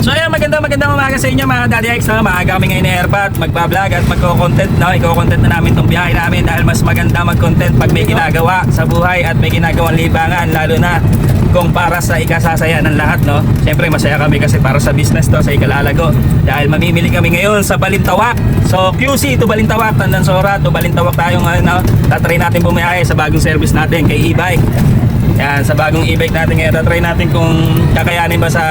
So ayan, magandang umaga sa inyo mga Daddy X, no? Maaga kami ngayon ni Airpat, magpa-vlog at magko-content, no? Iko-content na namin tong biyahe namin dahil mas maganda mag-content pag may ginagawa sa buhay at may ginagawang libangan, lalo na kung para sa ikasasaya ng lahat, no? Siyempre masaya kami kasi para sa business to, sa ikalalago. Dahil mamimili kami ngayon sa Balintawak. So QC to Balintawak, Tandansora to Balintawak tayo ngayon, no? Tatry natin bumiyahe sa bagong service natin kay e-bike. Yan, sa bagong e-bike natin ngayon, try natin kung kakayanin ba sa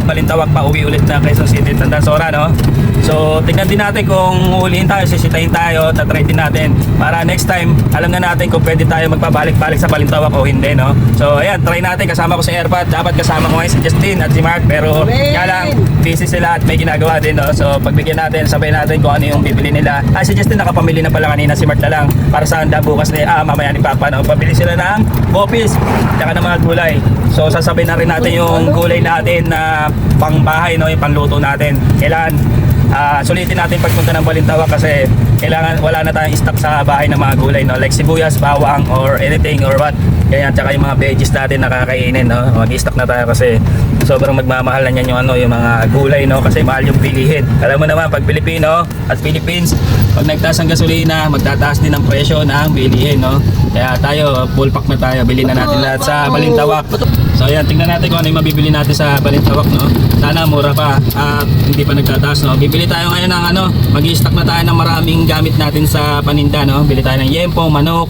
Balintawak pa uwi ulit na Quezon City, Tandansora, no? So, tignan din natin kung uhulihin tayo, sisitahin tayo, tatry din natin para next time, alam na natin kung pwede tayo magpabalik-balik sa Balintawak o hindi, no? So, ayan, try natin, kasama ko sa Airpad, dapat kasama ko ngayon si Justin at si Mark, pero nga lang, busy sila at may ginagawa din, no? So, pagbigyan natin, sabay natin kung ano yung bibili nila. Si Justin nakapamili na pala kanina, si Mark na lang, para sa handa bukas na, mamaya ni Papa, no? Pabili sila ng bopis, tsaka ng mga gulay. So sasabay na rin natin yung gulay natin na pangbahay, no, yung panluto natin. Kailangan sulitin natin pagpunta ng Balintawak kasi kailangan wala na tayong stock sa bahay ng mga gulay, no, like sibuyas, bawang or anything or what. Kaya tsaka yung mga veggies natin na kakainin, no, mag-stock na tayo kasi sobrang magmamahal na yan yung ano, yung mga gulay, no, kasi mahal yung bilihin. Alam mo naman pag Pilipino at Philippines, pag nagtaas ang gasolina, magtataas din ang presyo ng bilihin, no. Kaya tayo, full pack na tayo, bilhin na natin lahat sa Balintawak. So ayan, tingnan natin kung ano yung mabibili natin sa Balintawak, no. Sana mura pa at hindi pa nagtataas, no. Bibili tayo ngayon ng ano, mag-i-stock na tayo ng maraming gamit natin sa paninda, no. Bili tayo ng yempo, manok,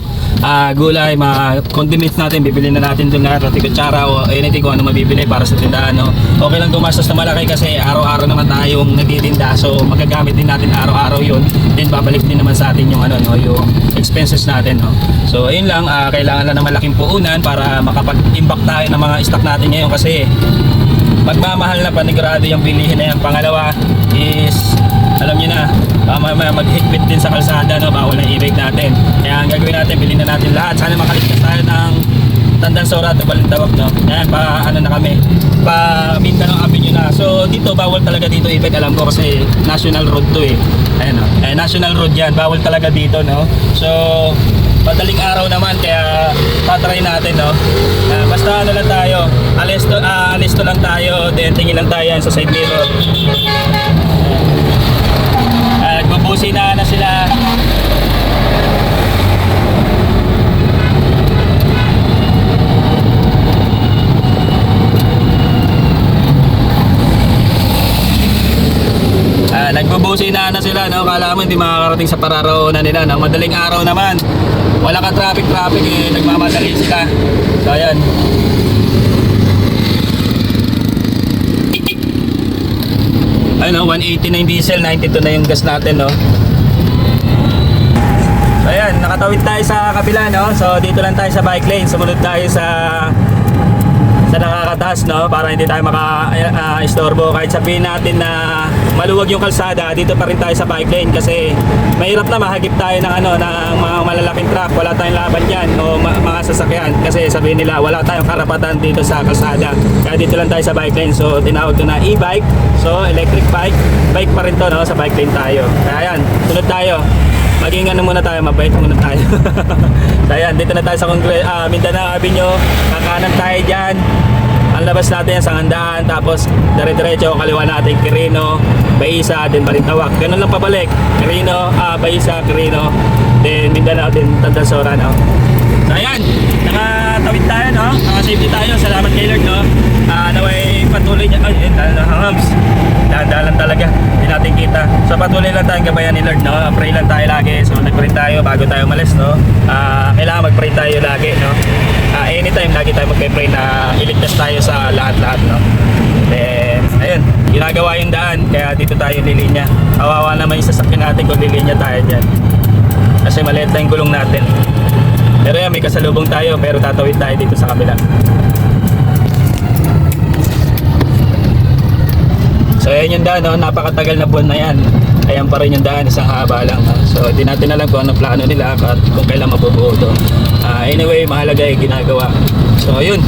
gulay, mga condiments natin, bibili na natin doon lahat, roti kutsara o anything kung ano mabibili para sa tindahan, no. Okay lang gumastos na malaki kasi araw-araw naman tayong nagtitinda, so magagamit din natin araw-araw yun, then babalik din naman sa atin yung ano, no, yung expenses natin, no. So ayun lang, kailangan lang ng malaking puhunan para makapag-imbak tayo ng mga stock natin ngayon kasi magmamahal na panigurado yung bilihin na yan. Pangalawa is alam niyo na, mamaya maghigpit din sa kalsada, no, bawal na e-bike natin. Kaya ang gagawin natin, bilhin na natin lahat. Sana makaligtas tayo ng Tandansora at Balintawak, no. Yan, pa ano na kami, pa Mindanao Avenue na. So dito bawal talaga dito e-bike, alam ko kasi national road to eh. Ayan, no. National road yan, bawal talaga dito, no. So madaling araw naman kaya tatry natin, no. Basta ano lang tayo, alisto lang tayo, then tingin lang tayo yan sa side mirror. Nagbubusi na sila. Nagbubusi na sila, no. Kala mo hindi makakarating sa pararoonan nila, no. Madaling araw naman, wala ka traffic eh, nagmamadali sila. So ayan, ayun, 180 na yung diesel, 92 na yung gas natin, no. So ayan, nakatawid tayo sa kabila, no. So dito lang tayo sa bike lane, sumunod tayo sa nakakataas, no, para hindi tayo maka-istorbo. Kahit sabihin natin na maluwag yung kalsada, dito pa rin tayo sa bike lane kasi mahirap na mahagip tayo ng ano, ng mga malalaking truck. Wala tayong laban dyan o mga sasakyan kasi sabihin nila wala tayong karapatan dito sa kalsada. Kaya dito lang tayo sa bike lane. So tinawag ko na e-bike, so electric bike pa rin to, no, sa bike lane tayo. Kaya yan, sunod tayo. Maging ano muna tayo, mabait muna tayo. So ayan, dito na tayo sa Mindanao Avenue. Kakanan tayo dyan. Ang labas natin sa Handaan, tapos dire-diretso kaliwa natin Quirino, Baisa, then Balintawak. Ganun lang pabalik. Quirino, Baisa, Quirino, then Mindanao, then Tandansora, no. So ayan, nakatawid tayo, no. Naka-safety tayo. Salamat kay Lord, no. Naway patuloy niya. Ay, hams. Dahan-dahan talaga, hindi natin kita. So patuloy lang tayong gabayan ni Lord, no. Pray lang tayo lagi. So nag-pray tayo bago tayo umalis, no. Kailangan mag-pray tayo lagi, no. Anytime lagi tayo mag-pray na iligtas tayo sa lahat-lahat, no. Then ayun, ginagawa yung daan, kaya dito tayo lilinya. Kawawa naman yung sasakyan natin kung lilinya tayo dyan kasi maliit na yung gulong natin. Pero yan, may kasalubong tayo, pero tatawid tayo dito sa kabila. So ayan yung daan, no? Napakatagal na buwan na yan. Ayan pa rin yung daan, isang haba lang, no? So hindi natin alam kung anong plano nila at kung kailan mabubuo to. Anyway, mahalaga yung ginagawa. So ayun,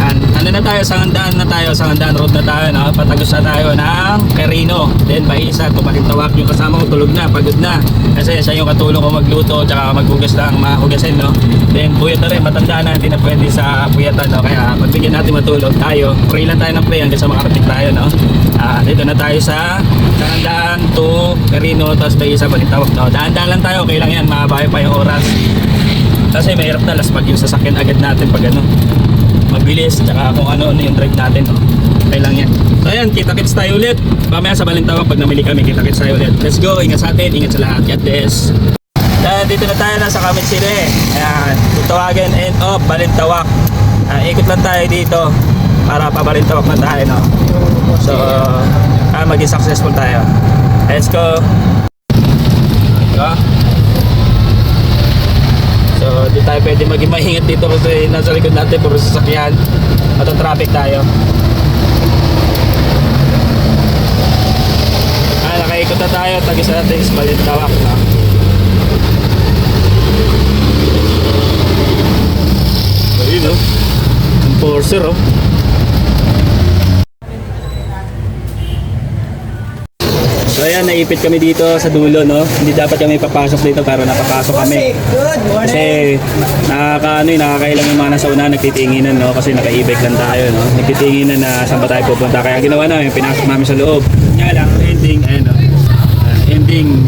Ano na tayo, Sangandaan road na tayo, no? Patagos na tayo ng Quirino. Then Baisa, Tumalintawak. Yung kasama ko tulog na, pagod na. Kasi siya yung katulong ko magluto, tsaka maghugas lang, mahugasin, no? Then puyat na rin, matanda na, hindi na pwede sa puyatan, no? Kaya pagbigyan natin matulog tayo. Pray lang tayo ng pray hanggang sa makarating tayo, no? Dito na tayo sa Sangandaan to Quirino, tapos Baisa, Balintawak, no? Daan-daan lang tayo, okay lang yan, mababayo pa yung oras. Kasi mahirap na laspag yung sasakyan agad natin pag ano, mabilis, tsaka kung ano yung drive natin, no? Okay lang yan. So ayan, kita-kits tayo ulit mamaya sa Balintawak. Pag namili kami, kita-kits tayo ulit. Let's go, ingat sa atin, ingat sa lahat. God bless. Dito na tayo na sa Kamit City. Ayan, Tutawagan end of Balintawak. Ikot lang tayo dito para pabalintawak na tayo, no? So maging successful tayo. Let's go. So di tayo pwede maging mahingat dito kasi nasa likod natin puro sasakyan. Traffic tayo. Nakaikot na tayo, tagis natin sa Balintawak, no? Ayun, no? Enforcer, oh. So ayan, naipit kami dito sa dulo, no? Hindi dapat kami papasok dito pero napapasok kami. Kasi nakakailang yung mga nasa una nagtitinginan, no? Kasi naka-e-bike lang tayo, no? Nagtitinginan na saan ba tayo pupunta. Kaya ginawa namin, pinasok namin sa loob. Nga lang, ending, ayun, no? Ending.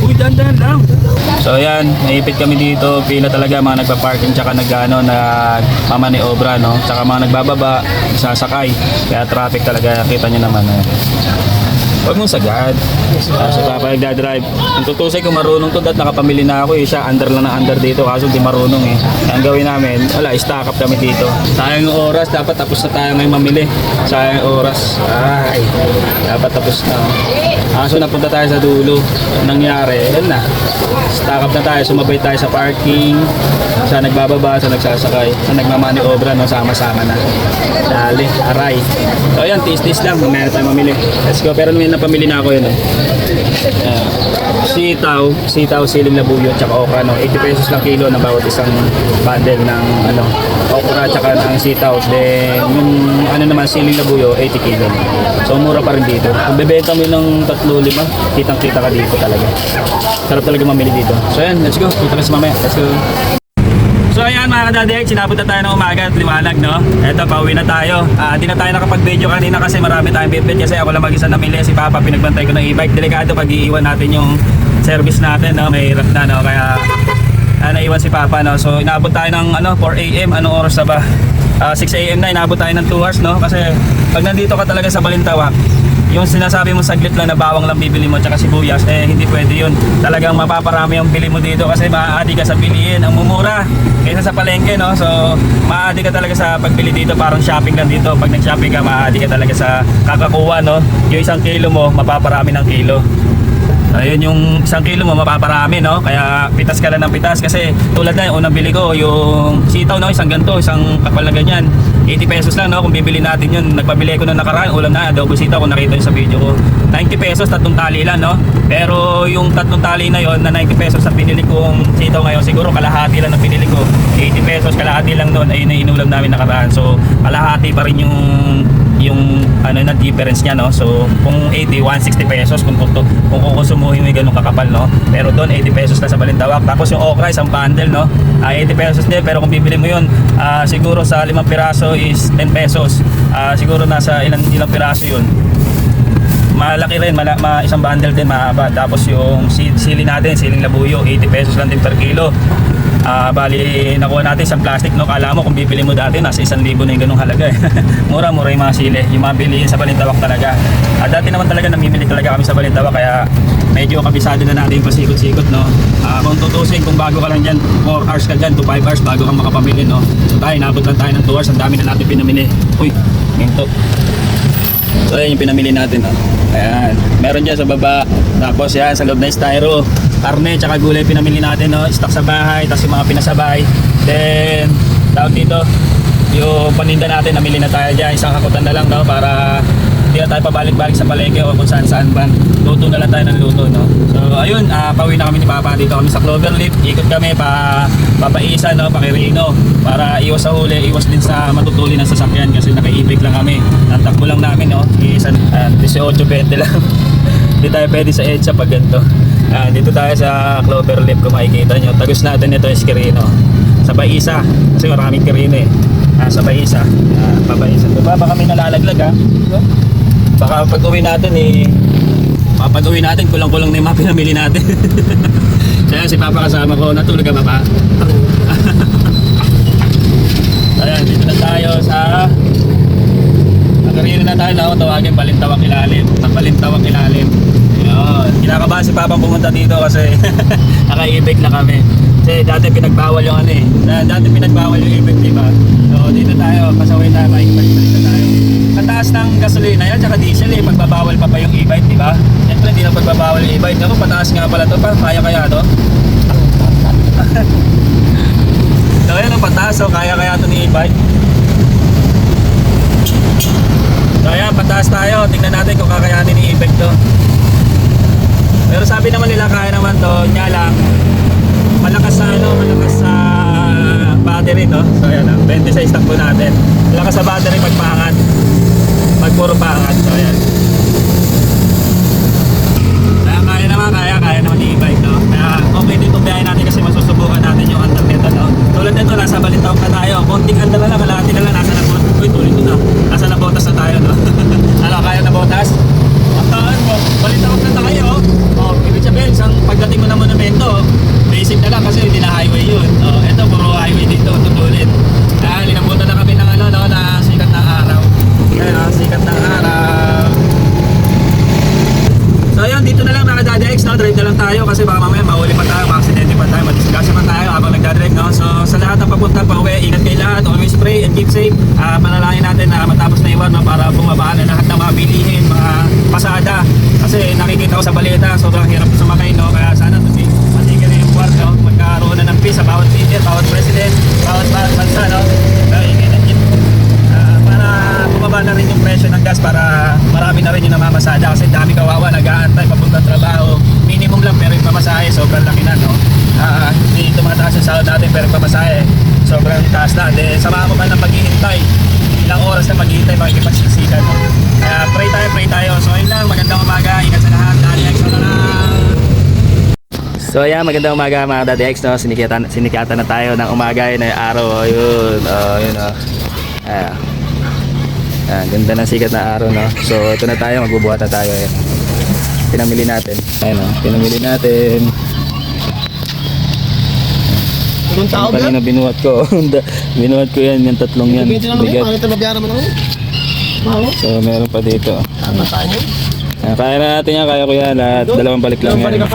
Uy, dandan lang. So ayan, naipit kami dito. Pila talaga mga nagpa-parking tsaka nagmamaniobra, no? Tsaka mga nagbababa, sasakay. Kaya traffic talaga, kita nyo naman, eh. Huwag mong sagad. Si Papa nagdadrive. Ang tutusay kung marunong to, dahil nakapamili na ako, eh. Siya under lang na under dito, kaso di marunong, eh. Kaya ang gawin namin, wala, stack up kami dito. Sayang yung oras, dapat tapos na tayo ngayon mamili. Sayang yung oras. Ay, dapat tapos na. Kaso napunta tayo sa dulo. Nangyari, yun na. Stack up na tayo, sumabay tayo sa parking. Sa nagbababa, sa nagsasakay, sa nagmamaniobra, no, sama-sama na. Dali, aray. So ayan, tis-tis lang, mamaya na tayo mamili. Let's go, pero may napamili na ako yun, eh. Sitaw, siling labuyo, tsaka okra, no. 80 pesos lang kilo na bawat isang bundle ng ano, okra tsaka ng sitaw. Then yung ano naman, siling labuyo, 80 kilo. So mura pa rin dito. Kung bebenta mo ng 3-5, kitang-kita ka dito talaga. Sarap talaga mamili dito. So ayan, let's go. Punta na sa mamaya. Let's go. So ayan mga kadadek, sinabot na tayo ng umaga at liwanag, no? Eto, pauwi na tayo. Hindi na tayo nakapag-video kanina kasi marami tayong bit kasi ako lang mag-isa namili. Si Papa pinagbantay ko ng e-bike. Delikado pag iiwan natin yung service natin, no? May hirap na, no? Kaya naiwan si Papa, no? So inabot tayo ng 4 AM. Anong oras na ba? 6 AM na, inabot tayo ng 2 hours, no? Kasi pag nandito ka talaga sa Balintawak, yung sinasabi mo saglit lang na bawang lang bibili mo tsaka sibuyas, hindi pwede yun. Talagang mapaparami ang bili mo dito kasi maaadi ka sa bilihin, ang mumura kaysa sa palengke, no? So maaadi ka talaga sa pagbili dito, parang shopping lang dito. Pag nag-shopping ka, maaadi ka talaga sa kakakuha, no? Yung 1 kilo mo, mapaparami ng kilo. Ayun, yung 1 kilo mo mapaparami, no? Kaya pitas ka lang ng pitas. Kasi tulad na yung unang bili ko, yung sitaw, no? Isang ganto, isang kapal na ganyan, 80 pesos lang, no? Kung bibili natin yun, nagpabili ko na nakaraan, ulam na, adobo sitaw, kung nakita nyo sa video ko, 90 pesos, 3 tali lang, no? Pero yung 3 tali na yon na 90 pesos sa binili kong sitaw ngayon, siguro kalahati lang na binili ko. 80 pesos, kalahati lang doon, ayun na inulam namin nakaraan. So kalahati pa rin yung ano na difference niya, no? So kung 80, 160 pesos kung kukonsumuhin mo yung ganung kakapal, no? Pero doon 80 pesos na sa Balintawak. Tapos yung okra, isang bundle, no? 80 pesos din, pero kung bibili mo yun, siguro sa 5 piraso is 10 pesos. Siguro nasa ilang piraso yun. Malaki rin, isang bundle din, mahaba. Tapos yung sili natin, siling labuyo, 80 pesos lang din per kilo. Bali nakuha natin sa plastic, no? Kala mo kung bibili mo dati nasa 1,000 na yung ganung halaga, eh. Mura-mura yung mga sili, yung mga bilihin sa Balintawak talaga. Dati naman talaga namimili talaga kami sa Balintawak, kaya medyo kabisado na natin yung pasikot-sikot, no? Kung tutusin, kung bago ka lang dyan, 4 hours ka dyan to 5 hours bago kang makapamili, no? So tayo, nabot lang tayo ng 2 hours, ang dami na natin pinamili. Uy, minto. So ayan yung pinamili natin, no? Ayan, meron dyan sa baba. Tapos yan, sa loob na styro, karne tsaka gulay pinamili natin, no? Stock sa bahay, tapos yung mga pinasabay. Then tawag dito, yung paninda natin, namili na tayo dyan. Isang hakutan na lang, no? Para Hindi na tayo pabalik-balik sa palengke o kung saan-saan ba. Luto na lang tayo ng luto, no? So ayun, pauwi na kami ni Papa. Dito kami sa Cloverleaf. Ikot kami papaisa, no? Pakirino. Para iwas sa huli, iwas din sa matutuli ng sasakyan kasi nakaibig lang kami. Ang takbo lang namin, no? 18-20 lang. Hindi tayo pwede sa EDSA pag ganito. Dito tayo sa Cloverleaf, kung makikita nyo. Tagus natin ito yung Quirino. Sa Baisa. Kasi maraming Quirino eh. Sa Baisa. Pabaisa. Diba? Baka may nalalaglag ha. Baka pag uwi natin eh. Pag uwi natin, kulang-kulang na yung mga pinamili natin. Kaya si Papa kasama ko. Natulog ka ba pa? Ayan, dito na tayo sa Nakarino na tayo na tawagin Balintawak Ilalim. Balintawak Ilalim. Ayun. Kinakabahan si Papa pumunta dito kasi naka-evict na kami. Kasi dati pinagbawal yung ano eh. Dati pinagbawal yung evict, diba? So dito tayo, pasaway tayo, balik na tayo. Sa taas ng gasolina yan, tsaka diesel eh, pagbabawal pa yung e-bike, diba? Siyempre hindi na pagbabawal yung e-bike. Ako, pataas nga pala to, parang kaya to? So yan ang pataas, so kaya to ni e-bike. So ayan, pataas tayo. Tingnan natin kung kakayanin ni e-bike to. Pero sabi naman nila kaya naman to, nya lang malakas sa battery, no? So ayan, 26 takbo natin. Malakas sa battery pagpangat. Pag puro pangat. So ayan. Kaya naman ni e-bike, no? Kaya okay dito biyahe natin kasi masusubukan natin yung under nito, no? Tulad nito, nasa Balintawak na tayo. Konting under na lang, kalahati na lang, nasa na botas. Uy, tuloy ko na. Nasa na botas na tayo, no? Ano, kaya na botas? Balintawak na tayo. Ibig sabihin, isang pagdating mo ng monumento, basic na lang kasi hindi na highway yun. Ito, puro highway dito, tutulin. Linabutan na kami ng na sikat ng araw. Ayun, sikat ng araw. So ayun, dito na lang mga Daddy X, no? Drive na lang tayo kasi baka mamaya mahuli pa tayo, ma-accidente pa tayo, madisgrasya pa tayo habang nagdadrive, no? So sa lahat ng papunta pa uwi, ingat kayo lahat, always pray and keep safe. Panalangin natin na matapos na iwan, no? Para bumaba na lahat ng mga bilihin, mga pasada. Kasi nakikita ko sa balita, sobrang hirap sumakay, no? Kaya sana matigil na yung buwan, no? Magkaroon na ng peace sa bawat leader, bawat president, bawat bansa, no? Para bumaba na rin yung presyo ng gas, para marami na rin yung namamasada kasi dami kawawa nag-aantay papunta trabaho. Minimum lang pero yung pamasahe sobrang laki na, no? Hindi tumataas yung sahod natin pero yung pamasahe sobrang taas na. Sama mo ka ng paghihintay, ilang oras na maghihintay, makikipagsiksikan mo. Pray tayo. So ayun lang, magandang umaga, ingat sa lahat. Daddy X na lang. So ayan, magandang umaga mga Daddy X, no? Sinikatan na tayo ng umaga, yun ay araw. Ayun, yun, ganda ng sikat na araw, no? So ito na tayo, magbubuhat na tayo. Ayan. Pinamili natin. Ayun, pinamili natin. Anong tao ba? Kanina binuhat ko. Binuhat ko yan, yung tatlong yan. Bigat. So meron pa dito. Kaya na natin yan, kaya ko yan. Lahat, dalawang balik lang yan.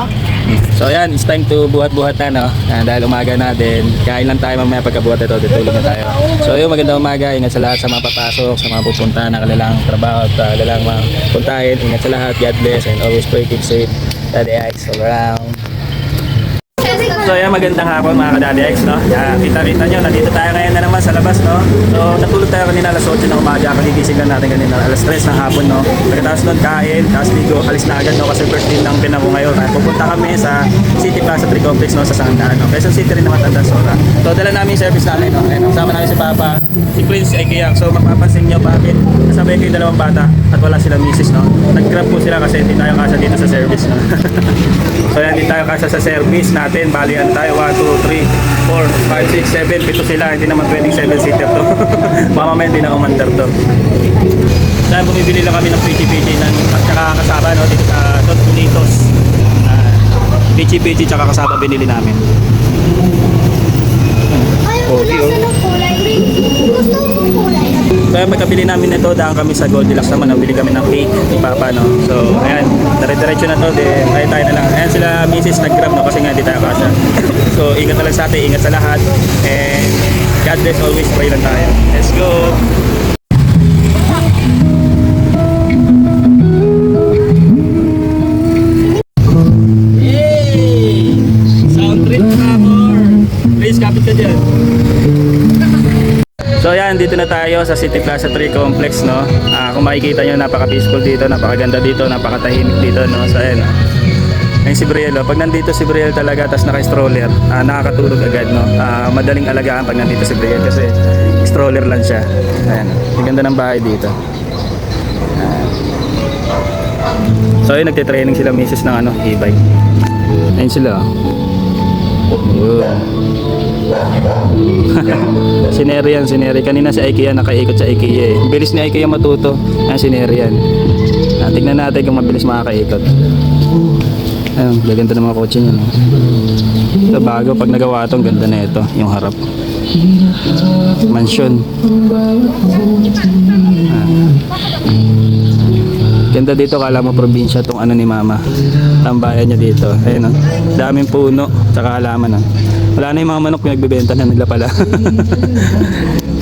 So ayan, it's time to buhat-buhat na, no? Dahil umaga na din, kain lang tayo mamaya pagkabuhat ito, tutulog na tayo. So ayun, magandang umaga, ingat sa lahat sa mga papasok, sa mga pupunta na kanilang trabaho at kanilang mga puntahin. Ingat sa lahat, God bless and always pray, keep safe. Daddy X all around. So ayan, magandang hapon mga ka-Daddy X, no? Kita-kita nyo, nandito tayo ngayon na naman sa labas, no? So natulog tayo kanina alas 8 ng umaga, kagigising lang natin kanina alas 3 ng hapon, no? Pagkatapos nun kain, tapos ligo, alis na agad, no? Kasi first day lang pinako ngayon. Pupunta kami sa City Plaza 3 Complex, no? Sa Sangandaan, no? Quezon City rin naman Tandansora. So dala namin yung service namin, no? Ayan, kasama namin si Papa, si Prince, si Kiyak. So mapapansin nyo bakit kasabay ko yung dalawang bata at wala silang misis, no? Nag-grab po sila kasi hindi tayo kasya dito sa service, no? So yan, hindi tayo kasya sa service natin. Bali ano tayo, 1, 2, 3, 4, 5, 6, 7, 7 sila. Hindi naman pwedeng 7-seater to. Baka mamaya hindi na umandar to. Dahil bumibili lang kami ng PG-PG at saka kasaba, no? Dito sa Don Bonitos. PG-PG tsaka kasaba binili namin. Okay, Gusto mo kulay? Kaya pagkabili namin nito, dahil kami sa Goldilocks naman, nabili kami ng cake ni Papa, no? So, ayan, dire-diretso na to, tayo na lang. Ayan sila, Mrs. nag-grab, no? Kasi nga, di tayo kasya. So, ingat na lang sa atin, ingat sa lahat. And God bless, always pray lang tayo. Let's go! Yay! Sound trip, Papa! Please, kapit ka dyan. So ayan, dito na tayo sa City Plaza 3 Complex, no? Kung makikita nyo, napaka-peaceful dito, napakaganda dito, napakatahimik dito, no? So, ayan, no? Ayun si Brielle, oh. Pag nandito si Brielle talaga, tapos naka-stroller, nakakatulog agad, no? Madaling alagaan pag nandito si Brielle kasi stroller lang siya. Ayan, ang ganda ng bahay dito. So, ayun, nagtitraining sila misis ng e-bike. Ayun sila, oh. Sineri yan, sineri. Kanina si IKEA nakaikot sa IKEA eh. Bilis ni IKEA matuto. Sineri yan. Tignan natin kung mabilis makakaikot. Ayun, gaganda ng mga kotse niya, no? Ito bago, pag nagawa ito, ang ganda na ito, yung harap. Mansion. Ganda dito, kala mo probinsya tong ni mama. Tambayan niya dito. Ayun, no? Daming puno, tsaka halaman, no? Wala na yung mga manok pinagbebenta na nila pala.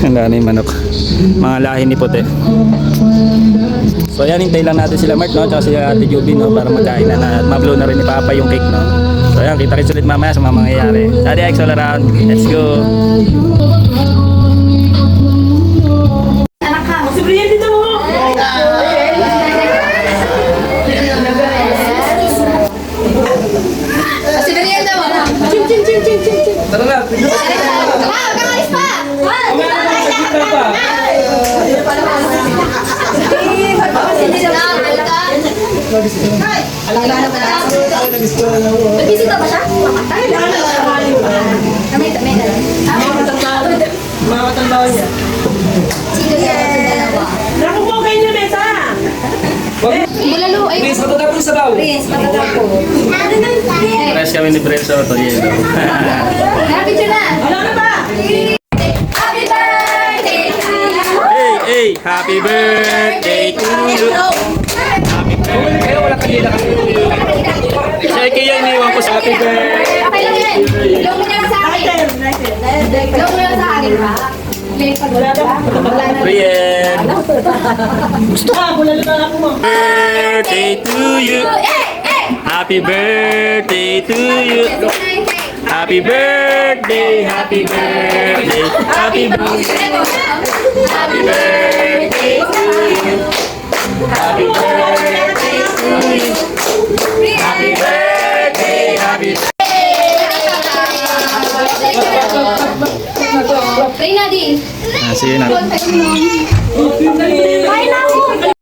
Wala na yung manok. Mga lahi ni puti. So ayan, hintay lang natin sila Mark, no? Tsaka si Ate Juby, no? Para magkain na at mablow na rin ni Papa yung cake, no? So ayan, kita rin ulit mamaya sa mga mangyayari. Daddy Ike all around. Let's go! Si Brian dito mo! Si Daniel daw. Chin, chin, chin, chin, chin, chin. Tara na! Wag kang alis pa! Nagbisita ba siya? May Mga katandawan niya. Sino dalawa? Naku po kayo na mesa! Bulalo, ay. Please, matatapos sa baw! Prince, patatapo. Press kami ni Preso, to yelo. Happy to na! Wala na ba? Happy birthday to you! Hey, happy birthday to you! Happy birthday! Kaya wala kanila kasi. Si IKEA iniwan ko sa happy birthday! Okay lang yan. Ilong mo na lang sa akin. Ilong mo na lang sa akin, ha? Wala na. Brian! Wala na ako mo. Birthday to you! Happy birthday to you! Happy birthday, happy birthday, happy birthday, happy birthday to you. Happy birthday to you. Happy birthday, happy birthday. Reina din. Sige na. Bye na ako.